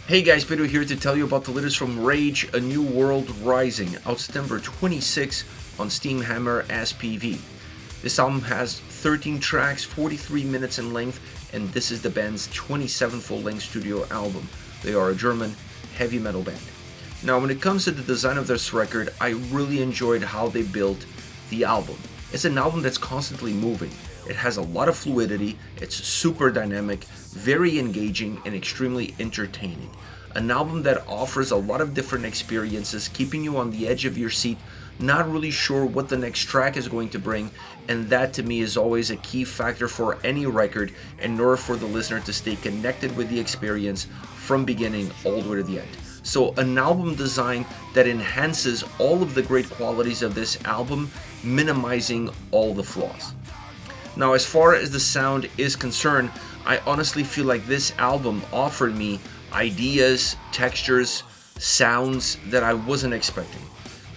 Hey guys, Pedro here to tell you about the latest from Rage, A New World Rising, out September 26 on Steam Hammer SPV. This album has 13 tracks, 43 minutes in length, and this is the band's 27th full-length studio album. They are a German heavy metal band. Now, when it comes to the design of this record, I really enjoyed how they built the album. It's an album that's constantly moving. It has a lot of fluidity, it's super dynamic, very engaging, and extremely entertaining. An album that offers a lot of different experiences, keeping you on the edge of your seat, not really sure what the next track is going to bring, and that to me is always a key factor for any record in order for the listener to stay connected with the experience from beginning all the way to the end. So an album design that enhances all of the great qualities of this album, minimizing all the flaws. Now, as far as the sound is concerned, I honestly feel like this album offered me ideas, textures, sounds that I wasn't expecting.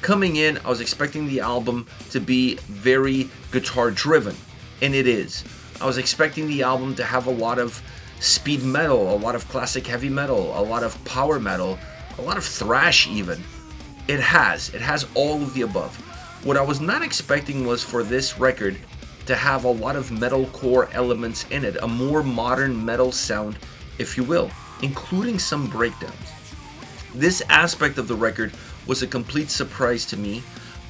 Coming in, I was expecting the album to be very guitar driven, and it is. I was expecting the album to have a lot of speed metal, a lot of classic heavy metal, a lot of power metal, a lot of thrash even. It has all of the above. What I was not expecting was for this record to have a lot of metalcore elements in it, a more modern metal sound, if you will, including some breakdowns. This aspect of the record was a complete surprise to me,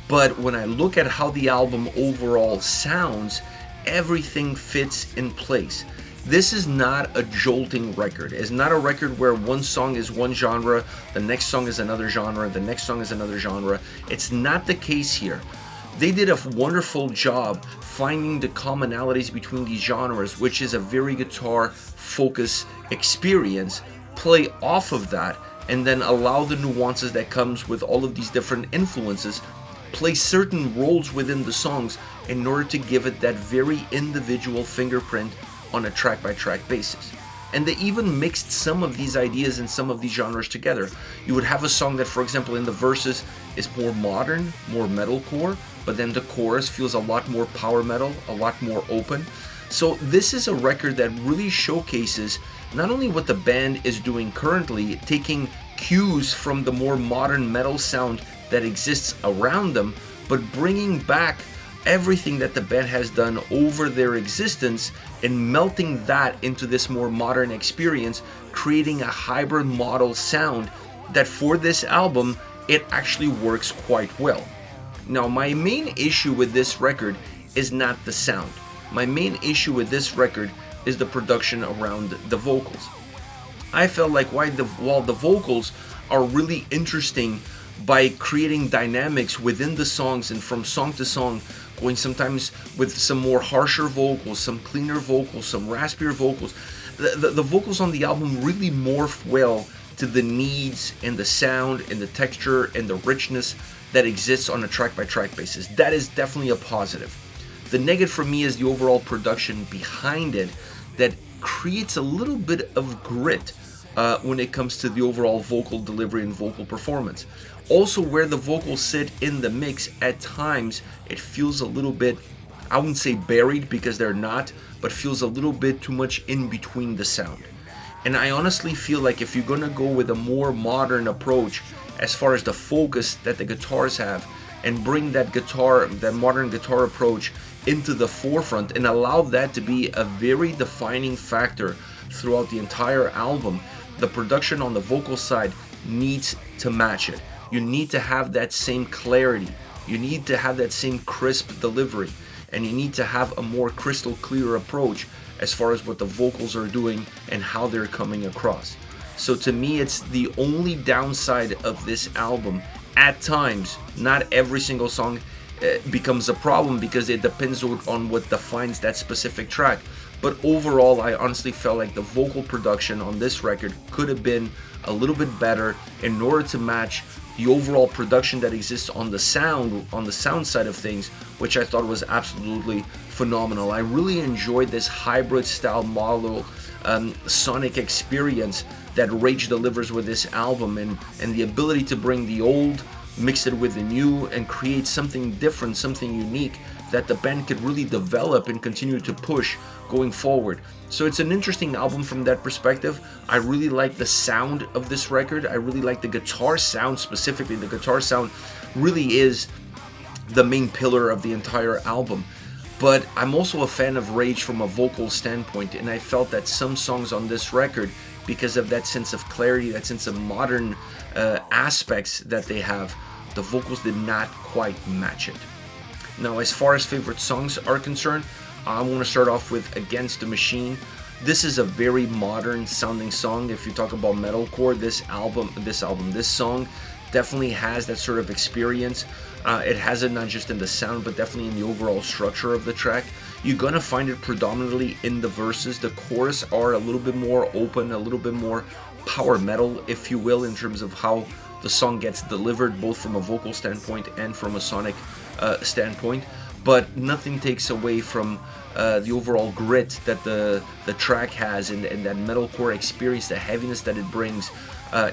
but when I look at how the album overall sounds, everything fits in place. This is not a jolting record. It's not a record where one song is one genre, the next song is another genre, the next song is another genre. It's not the case here. They did a wonderful job finding the commonalities between these genres, which is a very guitar focus experience, play off of that, and then allow the nuances that comes with all of these different influences, play certain roles within the songs in order to give it that very individual fingerprint on a track-by-track basis. And they even mixed some of these ideas and some of these genres together. You would have a song that, for example, in the verses is more modern, more metalcore, but then the chorus feels a lot more power metal, a lot more open. So this is a record that really showcases not only what the band is doing currently, taking cues from the more modern metal sound that exists around them, but bringing back everything that the band has done over their existence and melting that into this more modern experience, creating a hybrid model sound that for this album, it actually works quite well. Now, my main issue with this record is not the sound. My main issue with this record is the production around the vocals. I felt like while the vocals are really interesting by creating dynamics within the songs and from song to song, going sometimes with some more harsher vocals, some cleaner vocals, some raspier vocals. The vocals on the album really morph well to the needs and the sound and the texture and the richness that exists on a track-by-track basis. That is definitely a positive. The negative for me is the overall production behind it that creates a little bit of grit when it comes to the overall vocal delivery and vocal performance. Also, where the vocals sit in the mix, at times it feels a little bit, I wouldn't say buried because they're not, but feels a little bit too much in between the sound. And I honestly feel like if you're gonna go with a more modern approach as far as the focus that the guitars have, and bring that modern guitar approach into the forefront and allow that to be a very defining factor throughout the entire album, the production on the vocal side needs to match it. You need to have that same clarity. You need to have that same crisp delivery. And you need to have a more crystal clear approach as far as what the vocals are doing and how they're coming across. So to me, it's the only downside of this album. At times, not every single song becomes a problem because it depends on what defines that specific track. But overall, I honestly felt like the vocal production on this record could have been a little bit better in order to match the overall production that exists on the sound side of things, which I thought was absolutely phenomenal. I really enjoyed this hybrid style model sonic experience that Rage delivers with this album, and the ability to bring the old, mix it with the new, and create something different, something unique that the band could really develop and continue to push going forward. So it's an interesting album from that perspective. I really like the sound of this record. I really like the guitar sound specifically. The guitar sound really is the main pillar of the entire album. But I'm also a fan of Rage from a vocal standpoint, and I felt that some songs on this record, because of that sense of clarity, that sense of modern aspects that they have, the vocals did not quite match it. Now, as far as favorite songs are concerned, I want to start off with Against the Machine. This is a very modern sounding song. If you talk about metalcore, this song definitely has that sort of experience. It has it not just in the sound, but definitely in the overall structure of the track. You're gonna find it predominantly in the verses. The chorus are a little bit more open, a little bit more power metal, if you will, in terms of how the song gets delivered, both from a vocal standpoint and from a sonic standpoint. But nothing takes away from the overall grit that the track has, and that metalcore experience, the heaviness that it brings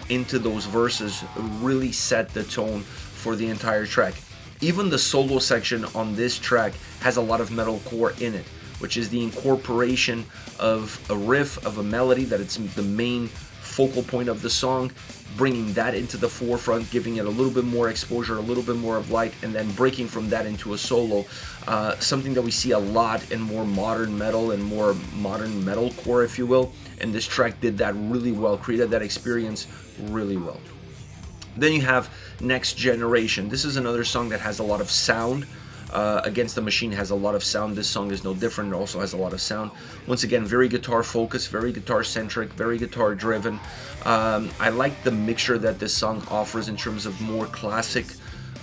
into those verses really set the tone for the entire track. Even the solo section on this track has a lot of metalcore in it, which is the incorporation of a riff, of a melody that it's the main focal point of the song, bringing that into the forefront, giving it a little bit more exposure, a little bit more of light, and then breaking from that into a solo. Something that we see a lot in more modern metal and more modern metalcore, if you will, and this track did that really well, created that experience really well. Then you have Next Generation. This is another song that has a lot of sound. Against the Machine has a lot of sound. This song is no different. It also has a lot of sound. Once again, very guitar focused, very guitar centric, very guitar driven. I like the mixture that this song offers in terms of more classic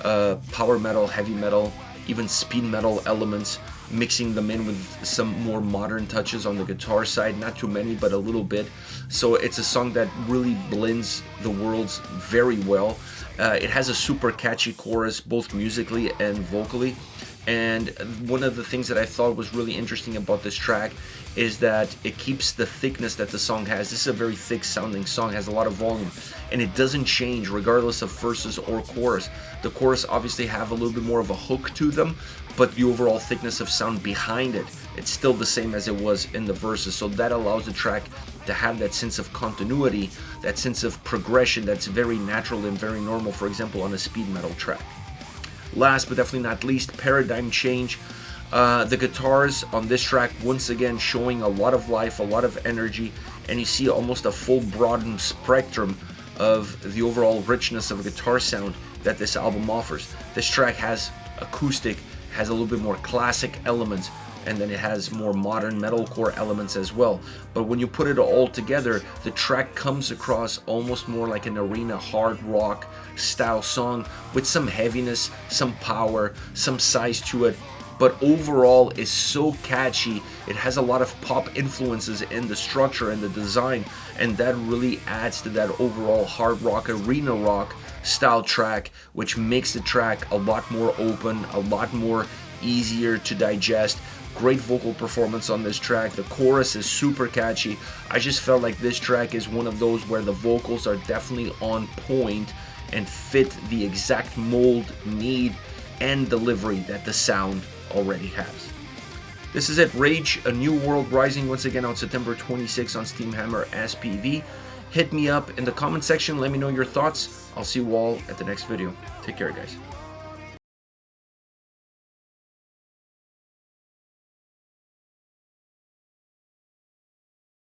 power metal, heavy metal, even speed metal elements, mixing them in with some more modern touches on the guitar side. Not too many, but a little bit. So it's a song that really blends the worlds very well. It has a super catchy chorus, both musically and vocally. And one of the things that I thought was really interesting about this track is that it keeps the thickness that the song has. This is a very thick sounding song, has a lot of volume, and it doesn't change regardless of verses or chorus. The chorus obviously have a little bit more of a hook to them, but the overall thickness of sound behind it, it's still the same as it was in the verses. So that allows the track to have that sense of continuity, that sense of progression that's very natural and very normal, for example, on a speed metal track. Last but definitely not least, Paradigm Change. The guitars on this track, once again, showing a lot of life, a lot of energy, and you see almost a full broadened spectrum of the overall richness of a guitar sound that this album offers. This track has acoustic, has a little bit more classic elements, and then it has more modern metalcore elements as well. But when you put it all together, the track comes across almost more like an arena hard rock style song with some heaviness, some power, some size to it, but overall is so catchy. It has a lot of pop influences in the structure and the design, and that really adds to that overall hard rock, arena rock style track, which makes the track a lot more open, a lot more easier to digest. Great vocal performance on this track. The chorus is super catchy. I just felt like this track is one of those where the vocals are definitely on point and fit the exact mold, need, and delivery that the sound already has. This is it, Rage, A New World Rising, once again on September 26 on Steamhammer SPV. Hit me up in the comment section, let me know your thoughts. I'll see you all at the next video. Take care, guys.